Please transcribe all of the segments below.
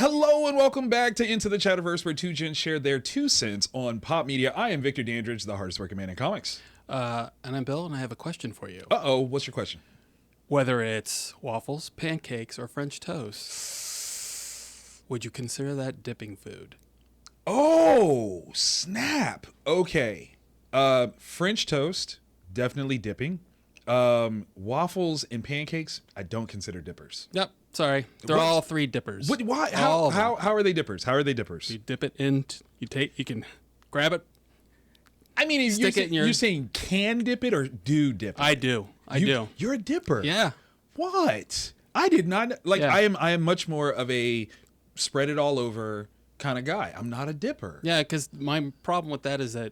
Hello and welcome back to Into the Chatterverse, where two gents share their 2 cents on pop media. I am Victor Dandridge, the hardest working man in comics. And I'm Bill, and I have a question for you. Uh-oh, what's your question? Whether it's waffles, pancakes, or French toast, would you consider that dipping food? Oh, snap. Okay. French toast, definitely dipping. Waffles and pancakes, I don't consider dippers. Yep. Sorry, they're What? all 3 dippers. What? Why? How are they dippers? How are they dippers? You dip it in. You can grab it. I mean, you're saying can dip it or do dip it? I do. I do. You're a dipper. Yeah. What? I did not like. Yeah. I am much more of a spread it all over kind of guy. I'm not a dipper. Yeah, because my problem with that is that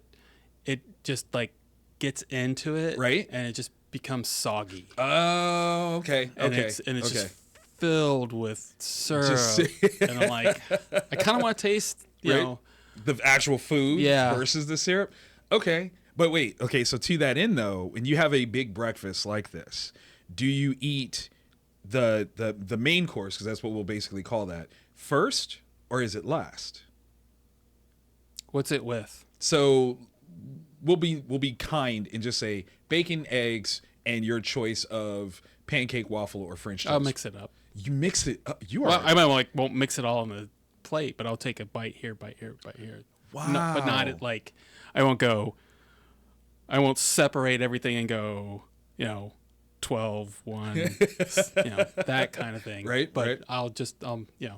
it just like gets into it, right? And it just becomes soggy. Oh, okay. And okay. It's okay. just filled with syrup, and I'm like, I kind of want to taste, you know, the actual food versus the syrup. Okay, but wait. Okay, so to that end though, when you have a big breakfast like this, do you eat the main course, because that's what we'll basically call that, first, or is it last? What's it with? So we'll be kind and just say bacon, eggs, and your choice of pancake, waffle, or French toast. I'll mix it up. You mix it up. You are. Well, I might won't mix it all on the plate, but I'll take a bite here, bite here, bite here. Wow. No, but not at like, I won't separate everything and go, 12, 1, that kind of thing. Right. But right. I'll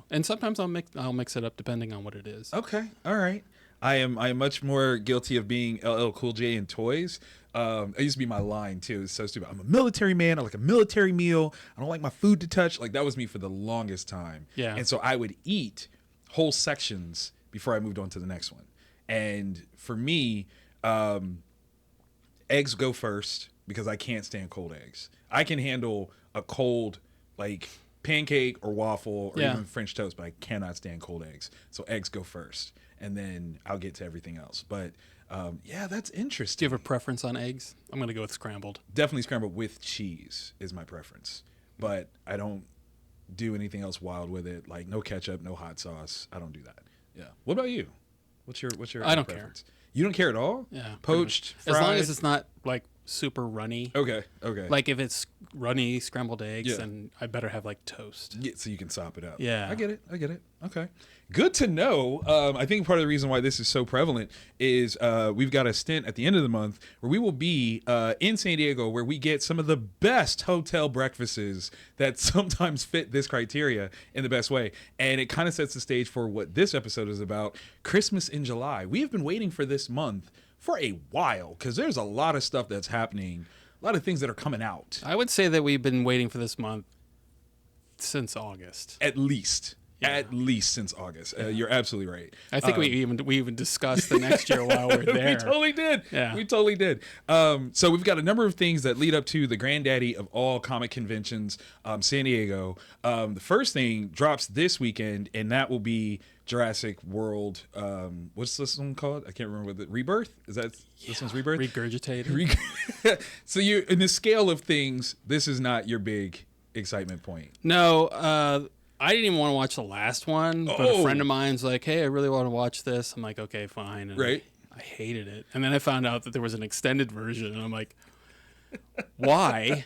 and sometimes I'll mix it up depending on what it is. Okay. All right. I am much more guilty of being LL Cool J in toys. It used to be my line too. It's so stupid. I'm a military man. I like a military meal. I don't like my food to touch. Like that was me for the longest time. Yeah. And so I would eat whole sections before I moved on to the next one. And for me, eggs go first because I can't stand cold eggs. I can handle a cold like pancake or waffle or even French toast, but I cannot stand cold eggs. So eggs go first, and then I'll get to everything else. But that's interesting. Do you have a preference on eggs? I'm going to go with scrambled. Definitely scrambled with cheese is my preference, but I don't do anything else wild with it. Like no ketchup, no hot sauce. I don't do that. Yeah. What about you? What's your I don't preference? You don't care at all? Yeah. Poached, fried? As long as it's not like super runny. Okay. Like if it's runny scrambled eggs, then I better have like toast. Yeah, so you can sop it up. Yeah. I get it. Okay. Good to know. I think part of the reason why this is so prevalent is we've got a stint at the end of the month where we will be in San Diego, where we get some of the best hotel breakfasts that sometimes fit this criteria in the best way. And it kind of sets the stage for what this episode is about, Christmas in July. We have been waiting for this month for a while because there's a lot of stuff that's happening, a lot of things that are coming out. I would say that we've been waiting for this month since August. At least since August. You're absolutely right. I think we even discussed the next year while we were there. We totally did. Yeah. We totally did. So we've got a number of things that lead up to the granddaddy of all comic conventions, San Diego. The first thing drops this weekend, and that will be Jurassic World. What's this one called? I can't remember what Rebirth? Is that this one's Rebirth? Regurgitated. So you, in the scale of things, this is not your big excitement point. No, I didn't even want to watch the last one, but a friend of mine's like, "Hey, I really want to watch this." I'm like, "Okay, fine." And right. I hated it, and then I found out that there was an extended version, and I'm like, "Why?"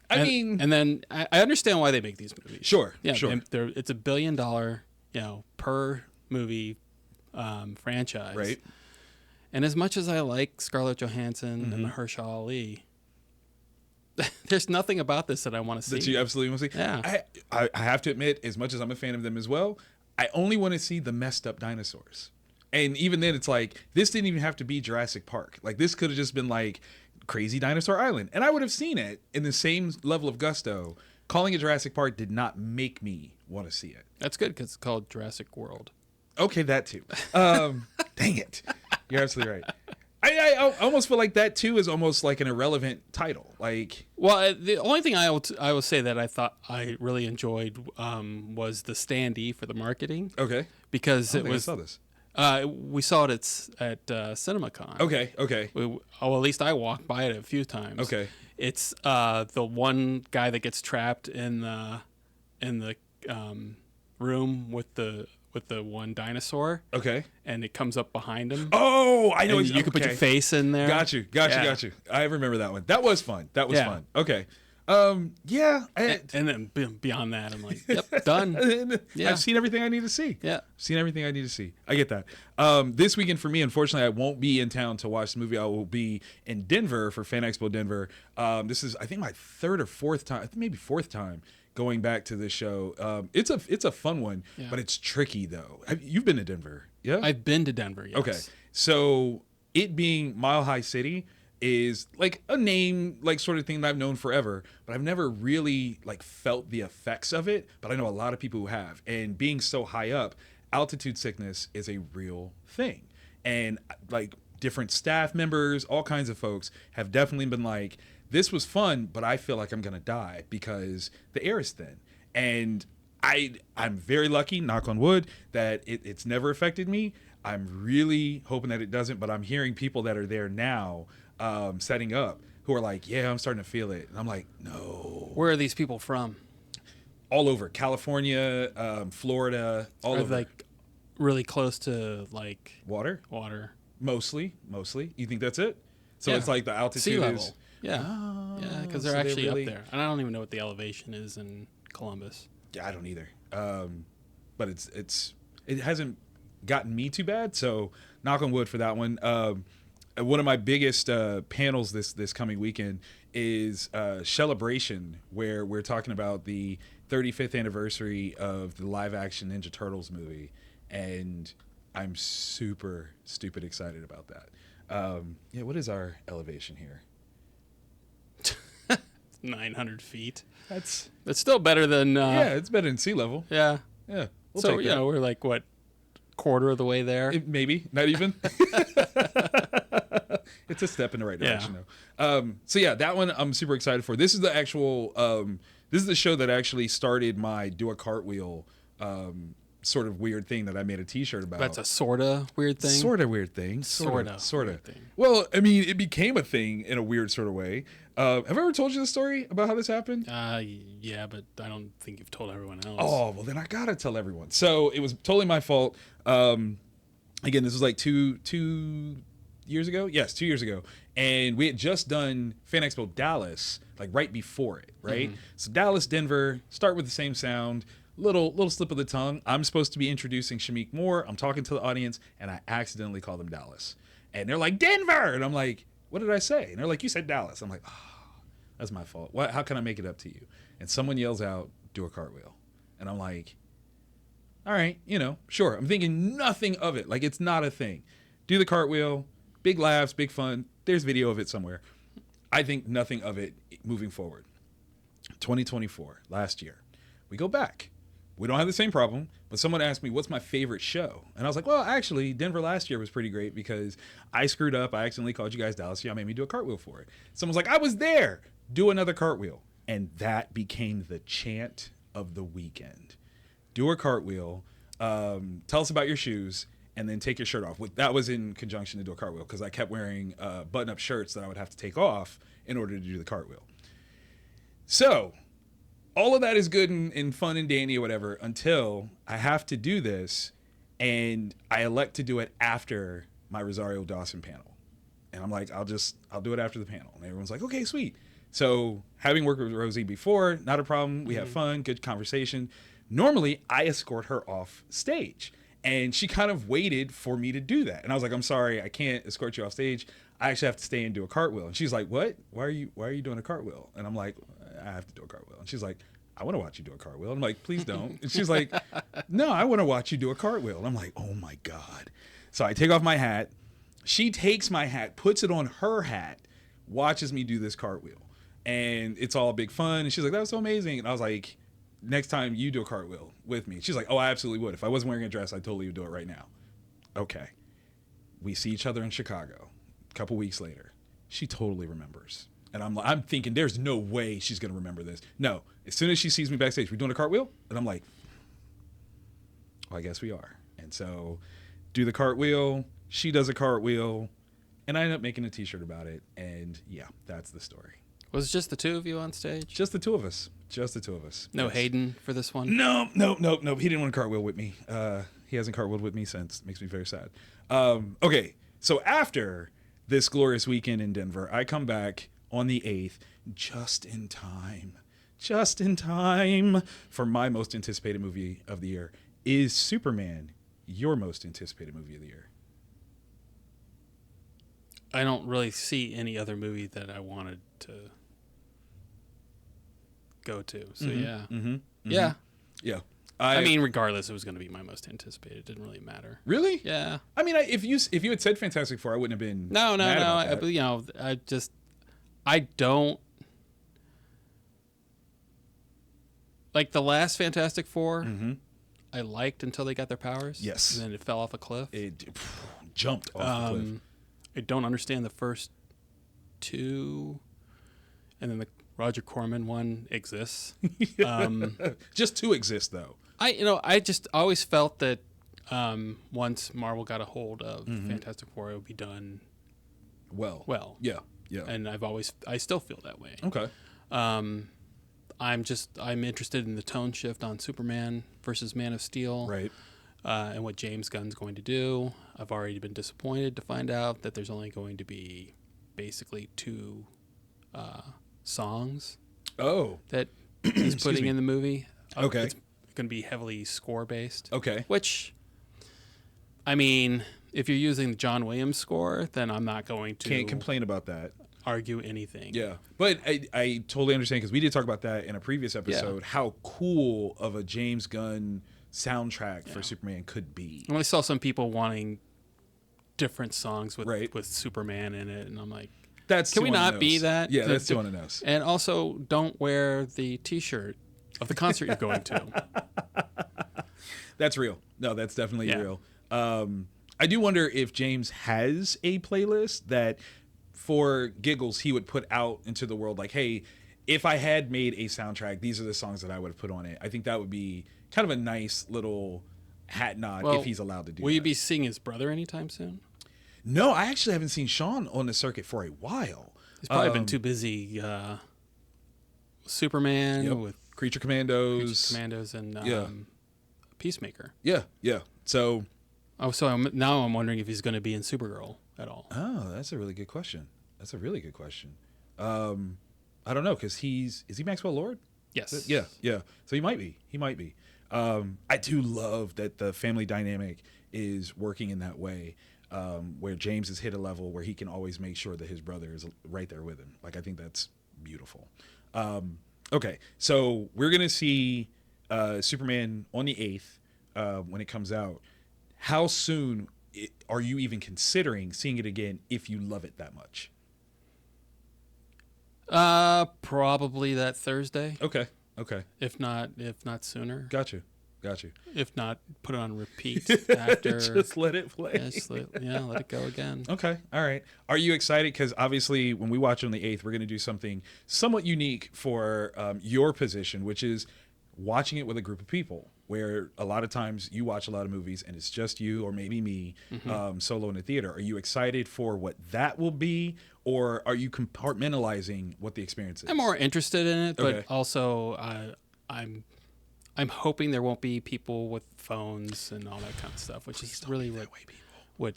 And then I understand why they make these movies. Sure. Yeah. Sure. It's $1 billion, per movie franchise. Right. And as much as I like Scarlett Johansson and Mahershala Ali, there's nothing about this that I want to see. That you absolutely want to see? Yeah. I have to admit, as much as I'm a fan of them as well, I only want to see the messed up dinosaurs. And even then, it's like, this didn't even have to be Jurassic Park. Like, this could have just been like Crazy Dinosaur Island. And I would have seen it in the same level of gusto. Calling it Jurassic Park did not make me want to see it. That's good because it's called Jurassic World. Okay, that too. Dang it. You're absolutely right. I almost feel like that too is almost like an irrelevant title. Like, well, the only thing I will say that I thought I really enjoyed was the standee for the marketing. Okay, because I saw this. We saw it at CinemaCon. Okay. At least I walked by it a few times. Okay, it's the one guy that gets trapped in the room with the one dinosaur, Okay. and it comes up behind him. Oh, I know. And you can put your face in there. Got you. Yeah. I remember that one. That was fun. Yeah. Fun. Okay. Yeah. And then beyond that, I'm like, yep, done. Yeah. I've seen everything I need to see. Yeah. Seen everything I need to see. I get that. This weekend for me, unfortunately, I won't be in town to watch the movie. I will be in Denver for Fan Expo Denver. This is, I think, my third or fourth time. I think maybe fourth time going back to this show. It's a fun one, but it's tricky though. You've been to Denver, yeah? I've been to Denver. Yes. Okay, so it being Mile High City is like a name, like sort of thing that I've known forever, but I've never really like felt the effects of it. But I know a lot of people who have, and being so high up, altitude sickness is a real thing, and like different staff members, all kinds of folks have definitely been like, this was fun, but I feel like I'm gonna die because the air is thin. And I'm very lucky, knock on wood, that it's never affected me. I'm really hoping that it doesn't, but I'm hearing people that are there now setting up who are like, yeah, I'm starting to feel it. And I'm like, no. Where are these people from? All over. California, Florida, all Are over. like really close to like Water? Mostly. You think that's it? So Yeah. it's like the altitude Sea level. is... Yeah. Oh, Yeah, because so they're actually really... up there. And I don't even know what the elevation is in Columbus. Yeah, I don't either. But it hasn't gotten me too bad. So knock on wood for that one. One of my biggest panels this coming weekend is Celebration, where we're talking about the 35th anniversary of the live action Ninja Turtles movie. And I'm super stupid excited about that. Yeah, what is our elevation here? 900 feet. That's still better than. yeah, it's better than sea level. Yeah. Yeah. We'll So, take that. we're like, what, quarter of the way there? Maybe not even. It's a step in the right direction though. So yeah, that one I'm super excited for. This is the actual this is the show that actually started my do a cartwheel sort of weird thing that I made a t-shirt about. That's a sorta weird thing. Sort of weird thing. Sorta weird thing. Well, I mean, it became a thing in a weird sort of way. Have I ever told you the story about how this happened? Yeah, but I don't think you've told everyone else. Oh, well then I gotta tell everyone. So it was totally my fault. Again, this was like two years ago. Yes, 2 years ago. And we had just done Fan Expo Dallas, like right before it, right? Mm-hmm. So Dallas, Denver, start with the same sound. Little slip of the tongue. I'm supposed to be introducing Shamik Moore. I'm talking to the audience, and I accidentally call them Dallas. And they're like, Denver! And I'm like, what did I say? And they're like, you said Dallas. I'm like, oh, that's my fault. How can I make it up to you? And someone yells out, do a cartwheel. And I'm like, all right, sure. I'm thinking nothing of it. Like, it's not a thing. Do the cartwheel, big laughs, big fun. There's video of it somewhere. I think nothing of it moving forward. 2024, last year. We go back. We don't have the same problem, but someone asked me, what's my favorite show? And I was like, well, actually, Denver last year was pretty great because I screwed up. I accidentally called you guys Dallas. Y'all made me do a cartwheel for it. Someone's like, I was there. Do another cartwheel. And that became the chant of the weekend. Do a cartwheel. Tell us about your shoes. And then take your shirt off. That was in conjunction to do a cartwheel because I kept wearing button-up shirts that I would have to take off in order to do the cartwheel. So all of that is good and fun and dandy or whatever until I have to do this and I elect to do it after my Rosario Dawson panel. And I'm like, I'll do it after the panel. And everyone's like, okay, sweet. So having worked with Rosie before, not a problem. We have fun, good conversation. Normally, I escort her off stage. And she kind of waited for me to do that. And I was like, I'm sorry, I can't escort you off stage. I actually have to stay and do a cartwheel. And she's like, what? Why are you doing a cartwheel? And I'm like, I have to do a cartwheel. And she's like, I want to watch you do a cartwheel. I'm like, please don't. And she's like, no, I want to watch you do a cartwheel. And I'm like, oh my God. So I take off my hat. She takes my hat, puts it on her hat, watches me do this cartwheel. And it's all big fun. And she's like, that was so amazing. And I was like, next time you do a cartwheel with me. She's like, oh, I absolutely would. If I wasn't wearing a dress, I totally would do it right now. Okay. We see each other in Chicago a couple weeks later. She totally remembers. And I'm thinking, there's no way she's going to remember this. No. As soon as she sees me backstage, we're doing a cartwheel? And I'm like, well, I guess we are. And so do the cartwheel. She does a cartwheel. And I end up making a t-shirt about it. And yeah, that's the story. Was it just the two of you on stage? Just the two of us. Just the two of us. No Yes. Hayden for this one? No. He didn't want to cartwheel with me. He hasn't cartwheeled with me since. Makes me very sad. Okay, so after this glorious weekend in Denver, I come back on the 8th, just in time for my most anticipated movie of the year. Is Superman your most anticipated movie of the year? I don't really see any other movie that I wanted to go to. So yeah. Yeah. I mean, regardless, it was going to be my most anticipated. It didn't really matter. Really? Yeah. I mean, if you had said Fantastic Four, I wouldn't have been No. mad about that. I don't like the last Fantastic Four. Mm-hmm. I liked until they got their powers. Yes. And then it fell off a cliff. It jumped off the cliff. I don't understand the first two, and then the Roger Corman one exists. Just to exist, though. I just always felt that once Marvel got a hold of Fantastic Four, it would be done well. Yeah. And I still feel that way. Okay. I'm interested in the tone shift on Superman versus Man of Steel. Right. And what James Gunn's going to do. I've already been disappointed to find out that there's only going to be basically 2 songs that he's putting in the movie. Okay. It's going to be heavily score based. Okay. Which, I mean, if you're using the John Williams score, then I'm not going to Can't complain about that. argue anything. Yeah. But I totally understand, because we did talk about that in a previous episode, how cool of a James Gunn soundtrack for Superman could be. And I saw some people wanting different songs with Superman in it, and I'm like, can we not be that? Yeah, that's too on the nose. And also, don't wear the T-shirt of the concert you're going to. That's real. No, that's definitely real. I do wonder if James has a playlist that, for giggles, he would put out into the world, like, hey, if I had made a soundtrack, these are the songs that I would have put on it. I think that would be kind of a nice little hat nod if he's allowed to do that. Will you be seeing his brother anytime soon? No, I actually haven't seen Sean on the circuit for a while. He's probably been too busy Superman with Creature Commandos. And Peacemaker. Yeah. So now I'm wondering if he's going to be in Supergirl at all. Oh, that's a really good question. I don't know, because is he Maxwell Lord? Yes. Yeah. So he might be. I do love that the family dynamic is working in that way, where James has hit a level where he can always make sure that his brother is right there with him. Like, I think that's beautiful. Okay, so we're going to see Superman on the 8th when it comes out. How soon are you even considering seeing it again if you love it that much? Probably that Thursday. Okay. If not sooner. Got you. If not, put it on repeat after. Just let it play. Let it go again. Okay. All right. Are you excited? Because obviously when we watch it on the 8th, we're going to do something somewhat unique for your position, which is watching it with a group of people, where a lot of times you watch a lot of movies and it's just you or maybe me solo in the theater. Are you excited for what that will be, or are you compartmentalizing what the experience is? I'm more interested in it, but also I'm hoping there won't be people with phones and all that kind of stuff, which is really what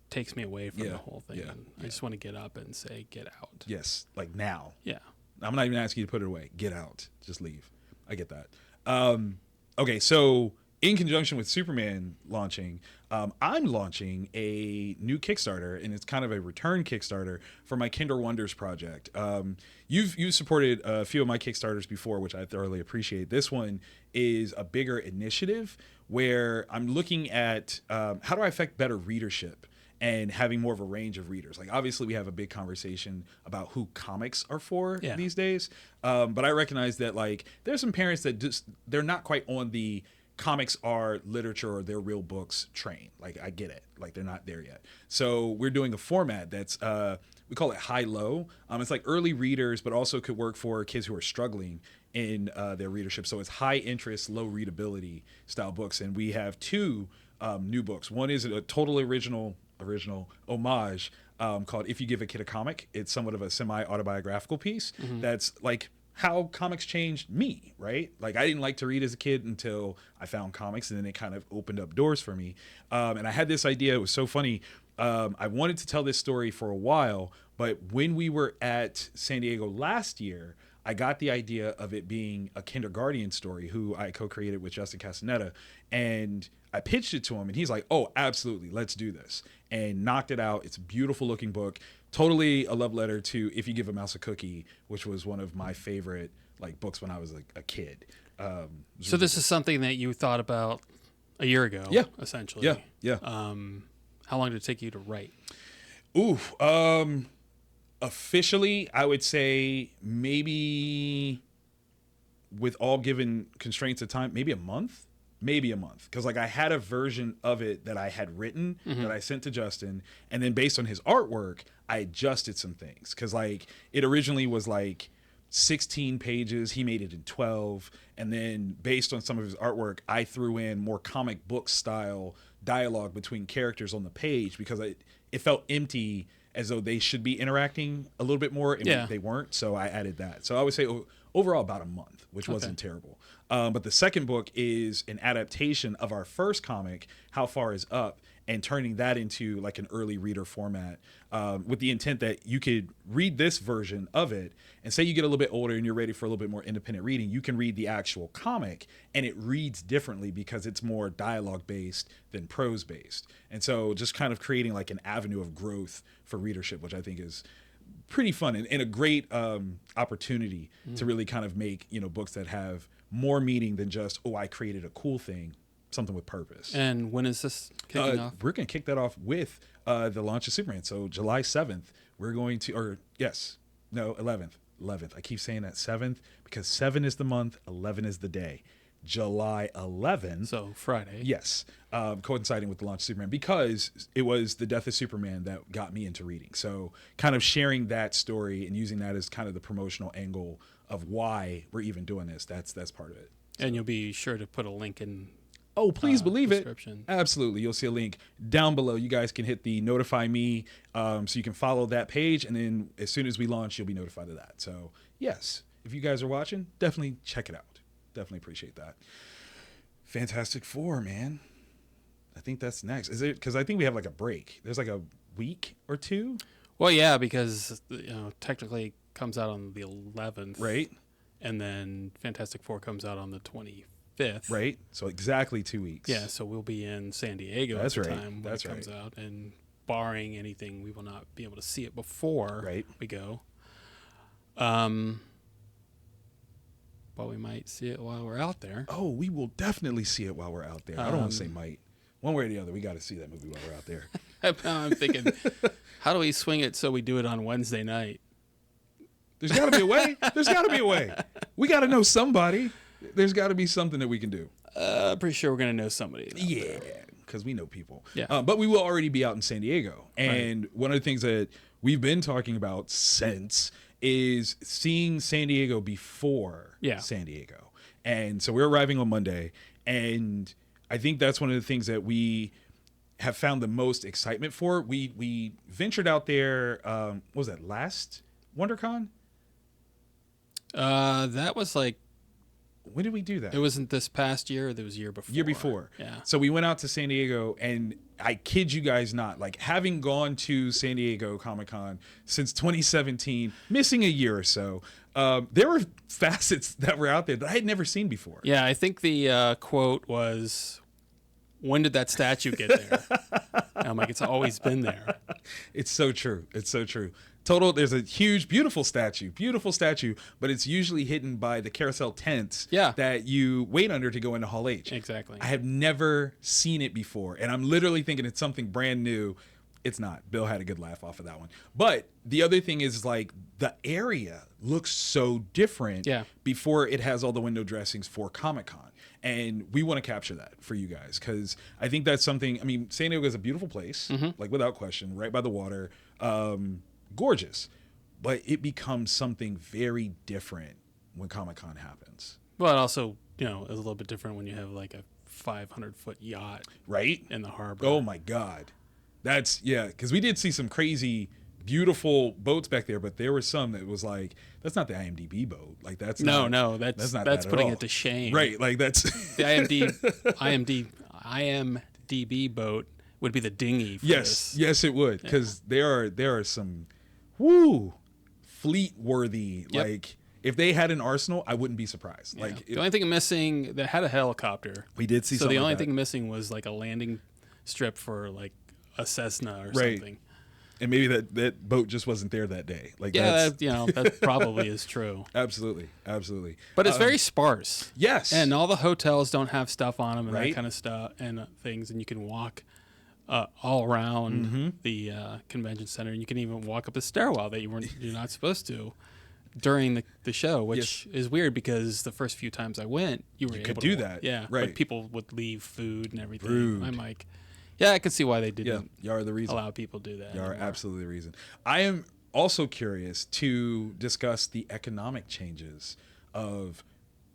takes me away from the whole thing. I just want to get up and say, get out. Yes, like now. Yeah. I'm not even asking you to put it away. Get out. Just leave. I get that. Okay, so in conjunction with Superman launching, I'm launching a new Kickstarter, and it's kind of a return Kickstarter for my Kinder Wonders project. You've supported a few of my Kickstarters before, which I thoroughly appreciate. This one is a bigger initiative where I'm looking at how do I affect better readership and having more of a range of readers. Like, obviously we have a big conversation about who comics are for these days. But I recognize that, like, there's some parents that they're not quite on the comics are literature or they're real books train. Like, I get it. Like, they're not there yet. So we're doing a format that's, we call it high-low. It's like early readers, but also could work for kids who are struggling in their readership. So it's high interest, low readability style books. And we have 2 new books. One is a totally original homage called If You Give a Kid a Comic. It's somewhat of a semi-autobiographical piece that's like how comics changed me, right? Like I didn't like to read as a kid until I found comics, and then it kind of opened up doors for me. And I had this idea. It was so funny. I wanted to tell this story for a while, but when we were at San Diego last year, I got the idea of it being a kindergarten story who I co-created with Justin Castaneda, and I pitched it to him, and he's like, oh, absolutely, let's do this, and knocked it out. It's a beautiful looking book, totally a love letter to If You Give a Mouse a Cookie, which was one of my favorite like books when I was like a kid. So this is something that you thought about a year ago, yeah, essentially. Yeah. How long did it take you to write? Officially, I would say maybe, with all given constraints of time, maybe a month. Because like I had a version of it that I had written that I sent to Justin, and then based on his artwork, I adjusted some things. Because like it originally was like 16 pages, he made it in 12, and then based on some of his artwork, I threw in more comic book style dialogue between characters on the page because it felt empty, as though they should be interacting a little bit more, and they weren't. So I added that. So I would say overall about a month, which wasn't terrible. But the second book is an adaptation of our first comic, How Far Is Up, and turning that into like an early reader format, with the intent that you could read this version of it, and say you get a little bit older and you're ready for a little bit more independent reading, you can read the actual comic, and it reads differently because it's more dialogue based than prose based. And so just kind of creating like an avenue of growth for readership, which I think is pretty fun and a great opportunity to really kind of make, books that have more meaning than just, oh, I created a cool thing, something with purpose. And when is this kicking off? We're going to kick that off with the launch of Superman. So July 7th, we're going to, 11th. I keep saying that 7th because 7 is the month, 11 is the day. July 11th. So Friday. Yes. Coinciding with the launch of Superman, because it was the death of Superman that got me into reading. So kind of sharing that story and using that as kind of the promotional angle of why we're even doing this. That's part of it. So. And you'll be sure to put a link in. Oh, please believe it. Description. Absolutely. You'll see a link down below. You guys can hit the notify me, so you can follow that page. And then as soon as we launch, you'll be notified of that. So yes, if you guys are watching, definitely check it out. Definitely appreciate that. Fantastic Four, man. I think that's next. Is it? Because I think we have like a break. There's like a week or two. Well, yeah, because technically it comes out on the 11th, right? And then Fantastic Four comes out on the 25th, right? So exactly 2 weeks. Yeah, so we'll be in San Diego at the time when it comes out, and barring anything, we will not be able to see it before we go. But we might see it while we're out there. Oh, we will definitely see it while we're out there. I don't want to say might. One way or the other, we got to see that movie while we're out there. I'm thinking, how do we swing it so we do it on Wednesday night? There's got to be a way. There's got to be a way. We got to know somebody. There's got to be something that we can do. Pretty sure we're going to know somebody. Yeah, because we know people. Yeah. But we will already be out in San Diego. And one of the things that we've been talking about since is seeing San Diego before San Diego. And so we're arriving on Monday, and I think that's one of the things that we have found the most excitement for. We ventured out there, what was that, last WonderCon? That was like, when did we do that? It wasn't this past year, it was year before. Year before. Yeah. So we went out to San Diego, and I kid you guys not, like having gone to San Diego Comic-Con since 2017, missing a year or so, there were facets that were out there that I had never seen before. Yeah, I think the quote was, when did that statue get there? And I'm like, it's always been there. It's so true. It's so true. Total, there's a huge, beautiful statue, but it's usually hidden by the carousel tents that you wait under to go into Hall H. Exactly. I have never seen it before, and I'm literally thinking it's something brand new. It's not. Bill had a good laugh off of that one. But the other thing is, like, the area looks so different before it has all the window dressings for Comic-Con. And we want to capture that for you guys, because I think that's something. I mean, San Diego is a beautiful place, like without question, right by the water. Gorgeous, but it becomes something very different when Comic-Con happens. Well, it also, is a little bit different when you have like a 500-foot yacht right in the harbor. Oh my God. That's because we did see some crazy beautiful boats back there, but there were some that was like, that's not the IMDb boat. Like that's not that's that putting at all. it to shame. Right? Like that's The IMDb boat would be the dinghy. For yes, it would, because there are some fleet worthy. Yep. Like if they had an arsenal, I wouldn't be surprised. Yeah. Like the only thing missing, they had a helicopter. We did see. So the only like thing missing was like a landing strip for like a Cessna or right. something. And maybe that boat just wasn't there that day. Like that probably is true. Absolutely. But it's very sparse. Yes. And all the hotels don't have stuff on them and Right. that kind of stuff and things, and you can walk all around the convention center, and you can even walk up the stairwell that you're not supposed to during the show, which is weird because the first few times I went, you able could to do that. Yeah, right. But people would leave food and everything. Rude. I'm like, yeah, I can see why they didn't you are the reason. allow people to do that. You are anymore. absolutely the reason. I am also curious to discuss the economic changes of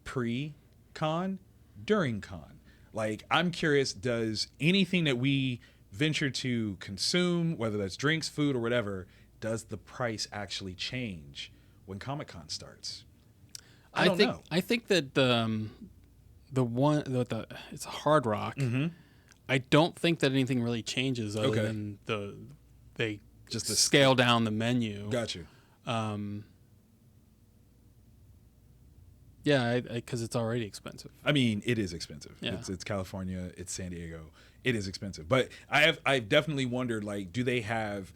pre-con, during con. Like, I'm curious, does anything that we venture to consume, whether that's drinks, food, or whatever, does the price actually change when Comic-Con starts? I don't know. I think that it's Hard Rock. Mm-hmm. I don't think that anything really changes other than they just scale down the menu. Got you. Yeah, because it's already expensive. I mean, it is expensive. Yeah. It's California. It's San Diego. It is expensive. But I've definitely wondered, like, do they have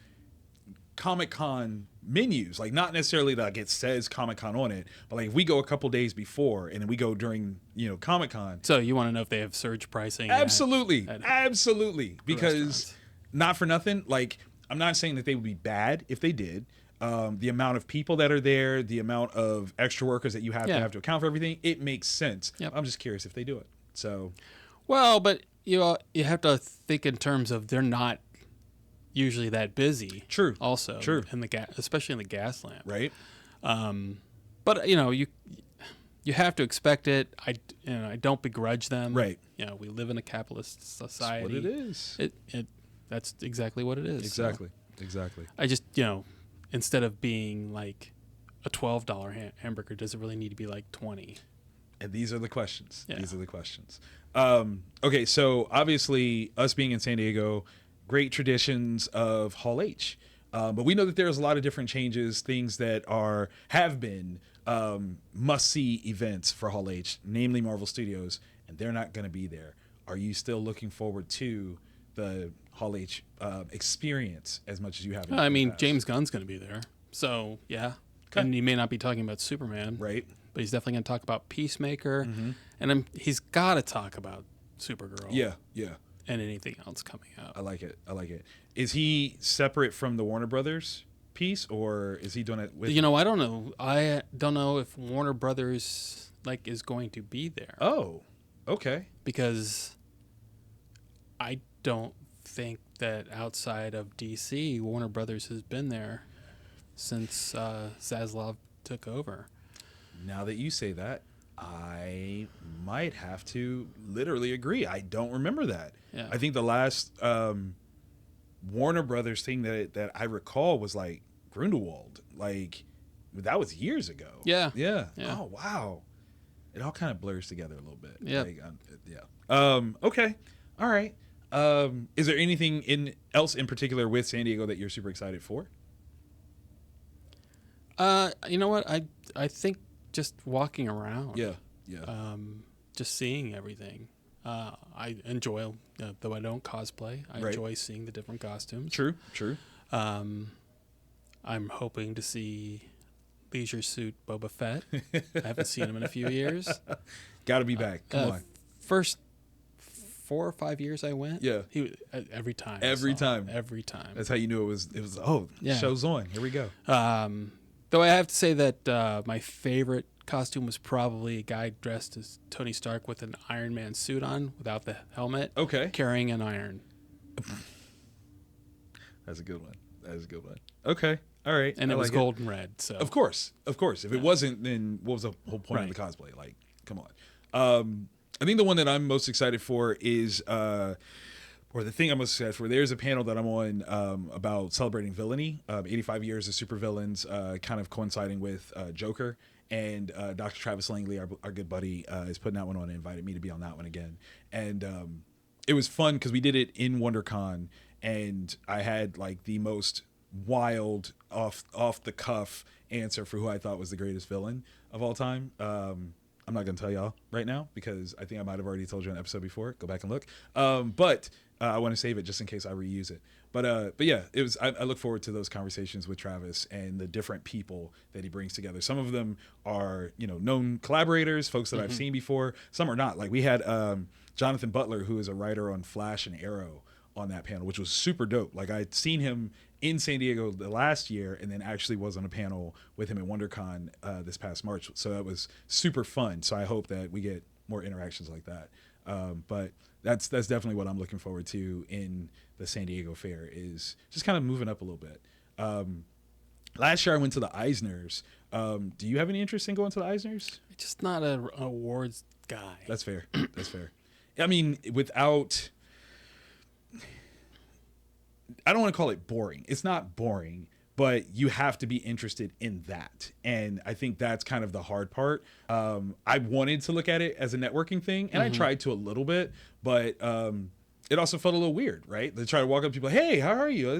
Comic-Con menus? Like, not necessarily like it says Comic-Con on it, but like if we go a couple days before and then we go during, Comic-Con. So you want to know if they have surge pricing? Absolutely. at Absolutely. Because restaurants. not for nothing, like, I'm not saying that they would be bad if they did. The amount of people that are there, the amount of extra workers that you have to account for everything, it makes sense. Yep. I'm just curious if they do it. So, well, but you have to think in terms of they're not usually that busy. True. Also, True. In the especially in the gas lamp. Right. But you have to expect it. I don't begrudge them. Right. We live in a capitalist society. That's what it is. That's exactly what it is. Exactly. So Exactly. I just instead of being like a $12 hamburger, does it really need to be like 20? And these are the questions. Yeah. These are the questions. Okay, so obviously us being in San Diego, great traditions of Hall H. But we know that there's a lot of different changes, things that have been must-see events for Hall H, namely Marvel Studios, and they're not going to be there. Are you still looking forward to the Hall H experience as much as you have? I mean, James Gunn's going to be there, so yeah. Okay. And he may not be talking about Superman, right? But he's definitely going to talk about Peacemaker, and he's got to talk about Supergirl. Yeah. And anything else coming out. I like it. Is he separate from the Warner Brothers piece, or is he doing it with? I don't know. I don't know if Warner Brothers is going to be there. Oh, okay. Because I don't think that outside of DC, Warner Brothers has been there since Zaslav took over. Now that you say that, I might have to literally agree. I don't remember that. Yeah. I think the last Warner Brothers thing that I recall was like Grindelwald. Like, that was years ago. Yeah. Oh, wow. It all kind of blurs together a little bit. Yeah. Okay. All right. Is there anything else in particular with San Diego that you're super excited for? You know what? I think just walking around. Yeah. Just seeing everything. I enjoy, though I don't cosplay, I enjoy seeing the different costumes. True. I'm hoping to see Leisure Suit Boba Fett. I haven't seen him in a few years. Got to be back. Come on. First 4 or 5 years I went. Yeah. Every time. Every time. That's how you knew it was. Show's on. Here we go. Though I have to say that my favorite costume was probably a guy dressed as Tony Stark with an Iron Man suit on without the helmet. Okay. Carrying an iron. That's a good one. Okay. All right. And it was gold and red. So Of course. If it wasn't, then what was the whole point of the cosplay? Like, come on. I think the one that I'm most excited for is we're or the thing I'm most excited for, there's a panel that I'm on about celebrating villainy, 85 years of supervillains, kind of coinciding with Joker. And Dr. Travis Langley, our good buddy, is putting that one on and invited me to be on that one again. And it was fun because we did it in WonderCon, and I had like the most wild, off the cuff answer for who I thought was the greatest villain of all time. I'm not going to tell y'all right now because I think I might have already told you on an episode before. Go back and look. But I want to save it just in case I reuse it. But yeah, it was. I look forward to those conversations with Travis and the different people that he brings together. Some of them are, known collaborators, folks that I've seen before. Some are not. Like we had Jonathan Butler, who is a writer on Flash and Arrow, on that panel, which was super dope. Like I'd seen him in San Diego the last year, and then actually was on a panel with him at WonderCon this past March. So that was super fun. So I hope that we get more interactions like that. But that's definitely what I'm looking forward to in the San Diego Fair, is just kind of moving up a little bit. Last year I went to the Eisners. Do you have any interest in going to the Eisners? Just not an awards guy. That's fair. That's fair. I mean, without... I don't want to call it boring. It's not boring, but you have to be interested in that. And I think that's kind of the hard part. I wanted to look at it as a networking thing, and I tried to a little bit, but it also felt a little weird, right? They try to walk up to people, hey, how are you?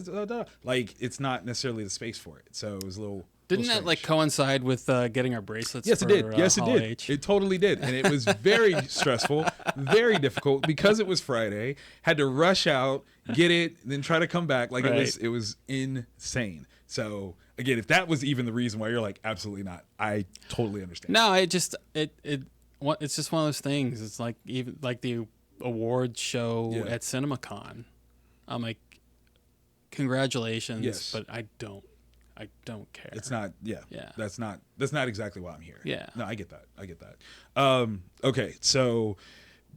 Like, it's not necessarily the space for it. So it was a little... Didn't that like coincide with getting our bracelets? Yes, for, it did. Yes, it Hall did. H? It totally did. And it was very stressful, very difficult because it was Friday. Had to rush out, get it, then try to come back. Like it was insane. So again, if that was even the reason why you're like, absolutely not, I totally understand. No, it's just one of those things. It's like even like the award show at CinemaCon. I'm like, congratulations, but I don't care. It's not, yeah. That's not exactly why I'm here. Yeah. No, I get that. Okay, so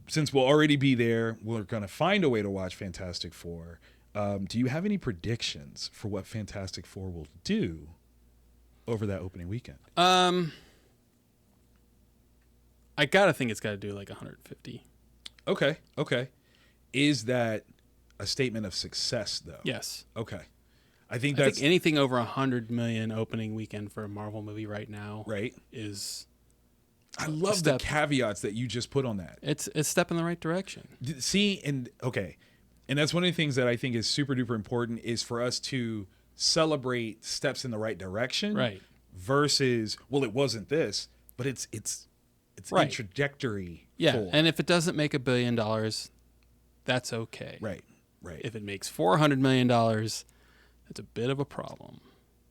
since we'll already be there, we're going to find a way to watch Fantastic Four. Do you have any predictions for what Fantastic Four will do over that opening weekend? I gotta think it's got to do like 150. Okay. Is that a statement of success, though? Yes. Okay. I think anything over 100 million opening weekend for a Marvel movie right now, is. I love the caveats that you just put on that. It's a step in the right direction. See, and that's one of the things that I think is super duper important, is for us to celebrate steps in the right direction, right? Versus, well, it wasn't this, but it's a trajectory. Yeah, and if it doesn't make $1 billion, that's okay. Right. If it makes $400 million, it's a bit of a problem.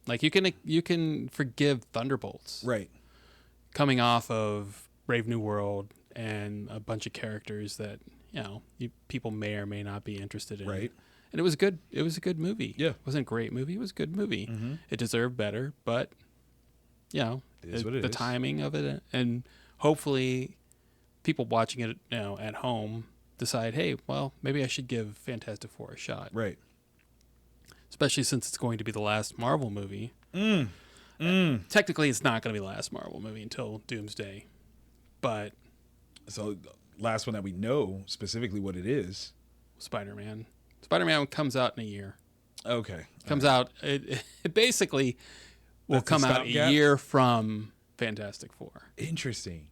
Like you can forgive Thunderbolts, right? Coming off of Brave New World and a bunch of characters that people may or may not be interested in, right? And it was good. It was a good movie. Yeah, it wasn't a great movie. It was a good movie. Mm-hmm. It deserved better, but it is what it is. The timing of it, and hopefully, people watching it at home decide, hey, well, maybe I should give Fantastic Four a shot, right? Especially since it's going to be the last Marvel movie. Technically, it's not going to be the last Marvel movie until Doomsday. But so last one that we know specifically what it is. Spider-Man. Spider-Man comes out in a year. Okay. Comes out. It basically will come out a year from Fantastic Four. Interesting.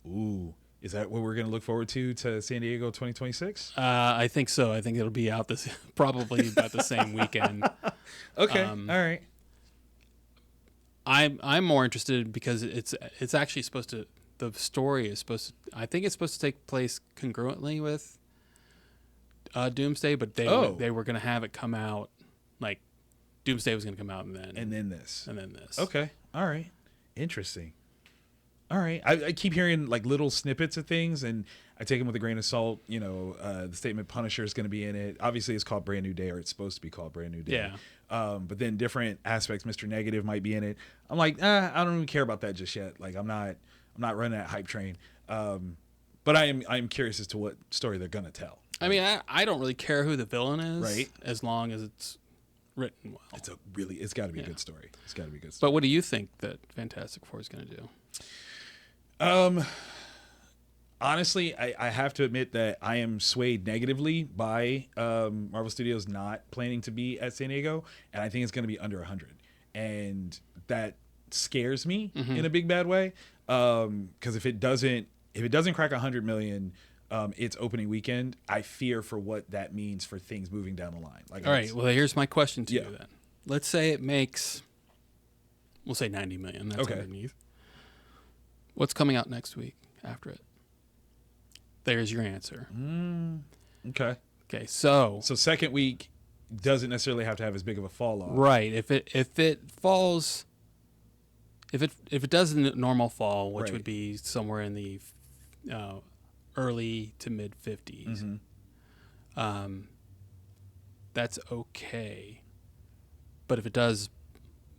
Ooh. Is that what we're going to look forward to San Diego 2026? I think so. I think it'll be out probably about the same weekend. Okay. All right. I'm more interested because it's actually supposed to. The story is supposed to. I think it's supposed to take place congruently with Doomsday, but they were going to have it come out like Doomsday was going to come out and then this. Okay. All right. Interesting. All right. I keep hearing like little snippets of things, and I take them with a grain of salt. The statement Punisher is going to be in it. Obviously, it's called Brand New Day, or it's supposed to be called Brand New Day. Yeah. But then different aspects, Mr. Negative might be in it. I'm like, I don't even care about that just yet. Like, I'm not running that hype train. But I'm curious as to what story they're going to tell. I mean, I don't really care who the villain is, right? As long as it's written well. It's got to be a good story. It's got to be a good story. But what do you think that Fantastic Four is going to do? Honestly, I have to admit that I am swayed negatively by Marvel Studios not planning to be at San Diego, and I think it's going to be under 100, and that scares me in a big bad way. Because if it doesn't crack 100 million, its opening weekend, I fear for what that means for things moving down the line. Like, all right, well, here's my question to you then. Let's say it makes, we'll say 90 million. That's underneath. What's coming out next week after it? There's your answer. Okay. Okay. So second week doesn't necessarily have to have as big of a fall off. Right. If it falls, if it does a normal fall, which would be somewhere in the early to mid 50s, that's okay. But if it does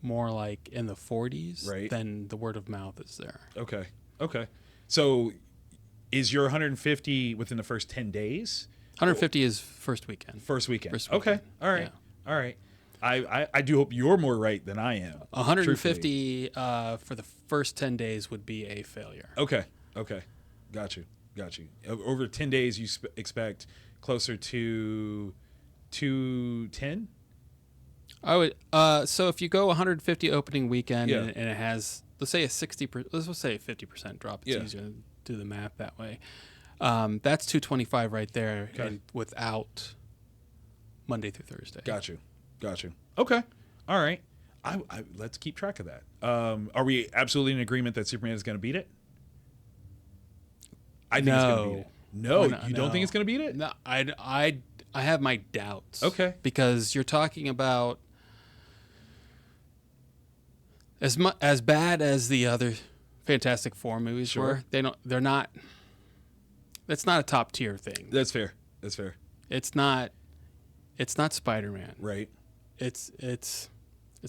more like in the 40s, then the word of mouth is there. Okay. So is your 150 within the first 10 days? 150 is first weekend. Okay. All right. Yeah. All right. I do hope you're more right than I am. 150 for the first 10 days would be a failure. Okay. Got you. Over 10 days, you expect closer to 210? I would. So if you go 150 opening weekend and it has, let's say a 60%, let's say a 50% drop. It's easier to do the math that way. That's 225 right there, and without Monday through Thursday. Got you. Okay. All right. I let's keep track of that. Are we absolutely in agreement that Superman is going to beat it? I think it's going to beat it. No, you don't think it's going to beat it? No, I have my doubts. Okay. Because you're talking about as bad as the other Fantastic Four movies were. They're not. That's not a top tier thing. That's fair. It's not Spider-Man. Right. It's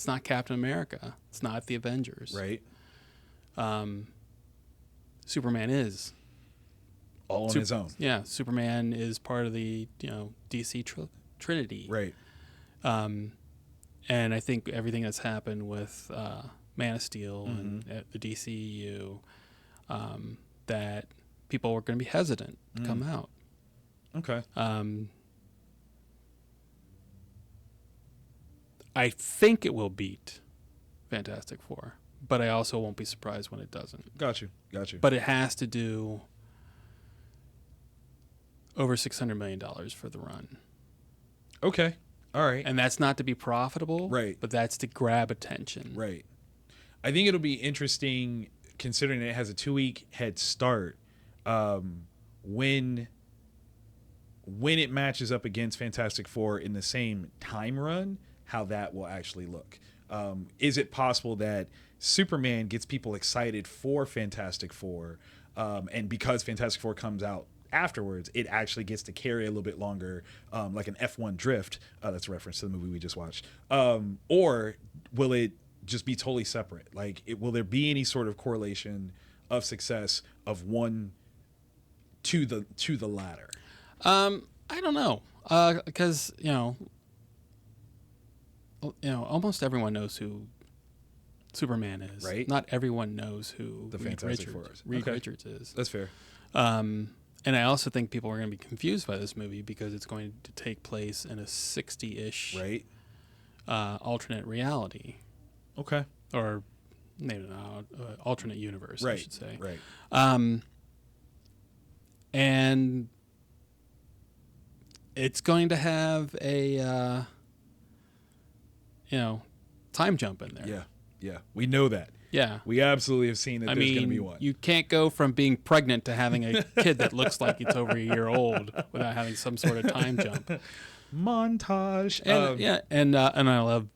not Captain America. It's not the Avengers. Right. Superman is all on his own. Yeah, Superman is part of the DC Trinity. Right. And I think everything that's happened with Man of Steel and the DCEU, that people were going to be hesitant to come out. Okay. I think it will beat Fantastic Four, but I also won't be surprised when it doesn't. Got you. But it has to do over $600 million for the run. Okay. All right. And that's not to be profitable, right? But that's to grab attention, right? I think it'll be interesting considering it has a 2-week head start. When it matches up against Fantastic Four in the same time run, how that will actually look. Is it possible that Superman gets people excited for Fantastic Four, and because Fantastic Four comes out afterwards, it actually gets to carry a little bit longer, like an F1 drift. That's a reference to the movie we just watched. Or will it just be totally separate? Like, will there be any sort of correlation of success of one to the latter? I don't know, because almost everyone knows who Superman is. Right. Not everyone knows who the Fantastic Four is. Reed Richards is. That's fair. And I also think people are going to be confused by this movie because it's going to take place in a 60-ish alternate reality. Okay. Or maybe not, alternate universe, I should say. Right. And it's going to have a time jump in there. Yeah. We know that. Yeah. We absolutely have seen that there's going to be one. You can't go from being pregnant to having a kid that looks like it's over a year old without having some sort of time jump. Montage. And I love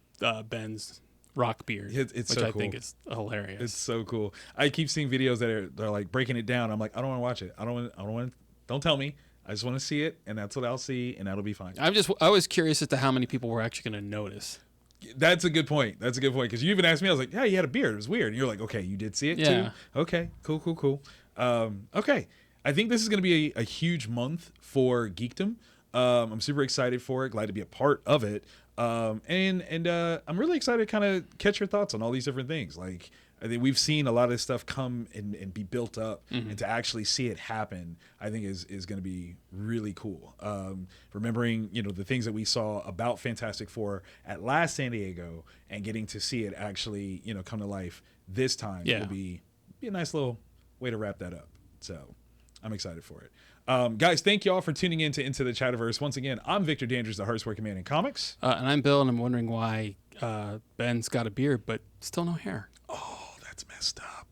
Ben's rock beard, it's which so I cool. think is hilarious. It's so cool. I keep seeing videos that they're like breaking it down. I'm like, I don't want to watch it. I don't want. Don't tell me. I just want to see it, and that's what I'll see, and that'll be fine. I was curious as to how many people were actually going to notice. That's a good point. Because you even asked me, I was like, yeah, he had a beard. It was weird. And you're like, okay, you did see it too? Okay, cool. Okay. I think this is going to be a huge month for geekdom. I'm super excited for it. Glad to be a part of it. And I'm really excited to kind of catch your thoughts on all these different things. Like, I think we've seen a lot of this stuff come and be built up, and to actually see it happen, I think is going to be really cool. Remembering, the things that we saw about Fantastic Four at last San Diego, and getting to see it actually, come to life this time will be a nice little way to wrap that up. So I'm excited for it. Guys, thank you all for tuning in to Into the Chatterverse. Once again, I'm Victor Dandridge, the hardest working man in comics. And I'm Bill, and I'm wondering why Ben's got a beard but still no hair. Oh, that's messed up.